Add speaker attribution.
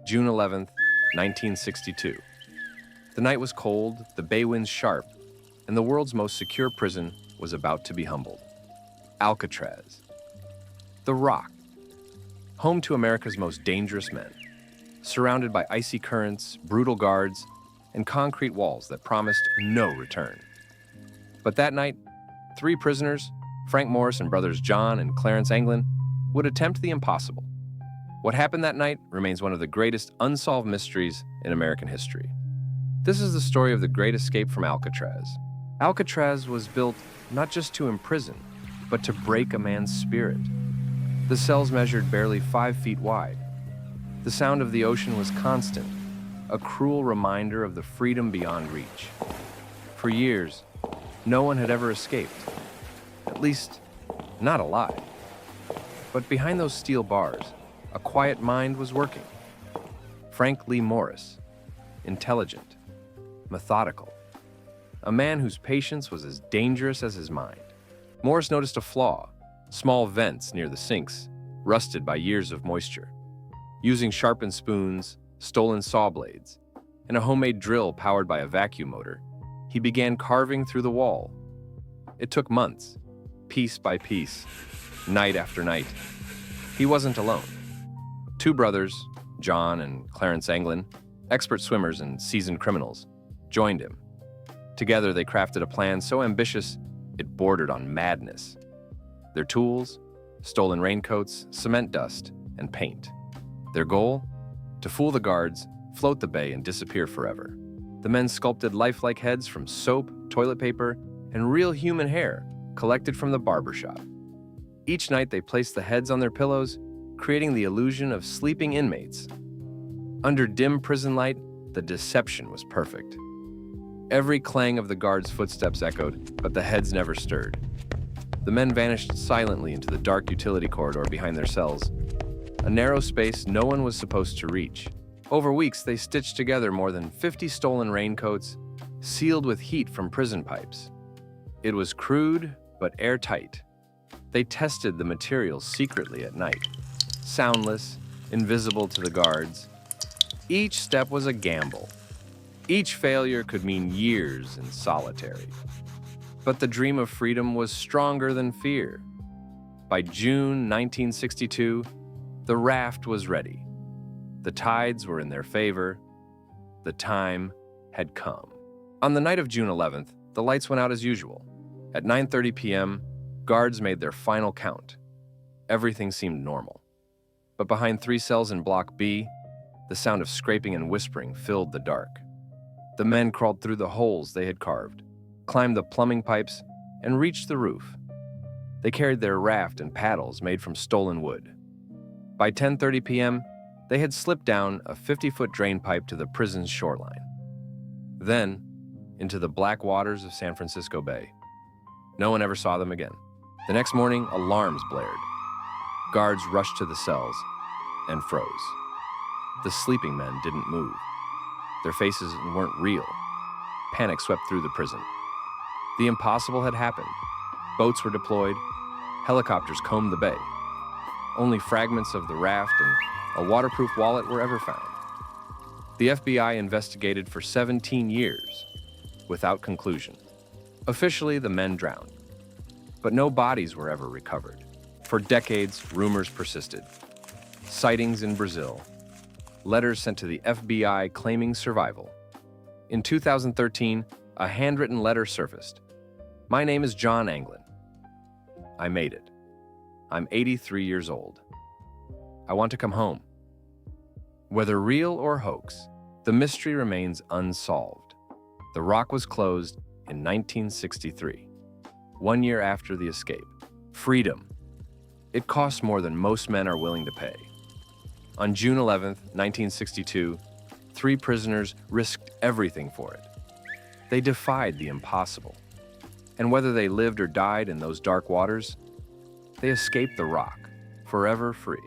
Speaker 1: June 11th, 1962. The night was cold, the bay winds sharp, and the world's most secure prison was about to be humbled. Alcatraz. The Rock. Home to America's most dangerous men. Surrounded by icy currents, brutal guards, and concrete walls that promised no return. But that night, 3 prisoners, Frank Morris and brothers John and Clarence Anglin, would attempt the impossible. What happened that night remains one of the greatest unsolved mysteries in American history. This is the story of the great escape from Alcatraz. Alcatraz was built not just to imprison, but to break a man's spirit. The cells measured barely 5 feet wide. The sound of the ocean was constant, a cruel reminder of the freedom beyond reach. For years, no one had ever escaped, at least not alive. But behind those steel bars, a quiet mind was working. Frank Lee Morris, intelligent, methodical, a man whose patience was as dangerous as his mind. Morris noticed a flaw, small vents near the sinks, rusted by years of moisture. Using sharpened spoons, stolen saw blades, and a homemade drill powered by a vacuum motor, he began carving through the wall. It took months, piece by piece, night after night. He wasn't alone. 2 brothers, John and Clarence Anglin, expert swimmers and seasoned criminals, joined him. Together they crafted a plan so ambitious it bordered on madness. Their tools, stolen raincoats, cement dust, and paint. Their goal? To fool the guards, float the bay, and disappear forever. The men sculpted lifelike heads from soap, toilet paper, and real human hair collected from the barbershop. Each night they placed the heads on their pillows, creating the illusion of sleeping inmates. Under dim prison light, the deception was perfect. Every clang of the guards' footsteps echoed, but the heads never stirred. The men vanished silently into the dark utility corridor behind their cells, a narrow space no one was supposed to reach. Over weeks, they stitched together more than 50 stolen raincoats, sealed with heat from prison pipes. It was crude, but airtight. They tested the materials secretly at night, soundless, invisible to the guards. Each step was a gamble. Each failure could mean years in solitary. But the dream of freedom was stronger than fear. By June 1962, the raft was ready. The tides were in their favor. The time had come. On the night of June 11th, the lights went out as usual. At 9:30 p.m., guards made their final count. Everything seemed normal. But behind 3 cells in Block B, the sound of scraping and whispering filled the dark. The men crawled through the holes they had carved, climbed the plumbing pipes, and reached the roof. They carried their raft and paddles made from stolen wood. By 10:30 p.m., they had slipped down a 50-foot drain pipe to the prison's shoreline. Then, into the black waters of San Francisco Bay. No one ever saw them again. The next morning, alarms blared. Guards rushed to the cells and froze. The sleeping men didn't move. Their faces weren't real. Panic swept through the prison. The impossible had happened. Boats were deployed. Helicopters combed the bay. Only fragments of the raft and a waterproof wallet were ever found. The FBI investigated for 17 years, without conclusion. Officially, the men drowned. But no bodies were ever recovered. For decades, rumors persisted. Sightings in Brazil. Letters sent to the FBI claiming survival. In 2013, a handwritten letter surfaced. My name is John Anglin. I made it. I'm 83 years old. I want to come home. Whether real or hoax, the mystery remains unsolved. The Rock was closed in 1963, 1 year after the escape. Freedom. It costs more than most men are willing to pay. On June 11th, 1962, 3 prisoners risked everything for it. They defied the impossible. And whether they lived or died in those dark waters, they escaped the Rock, forever free.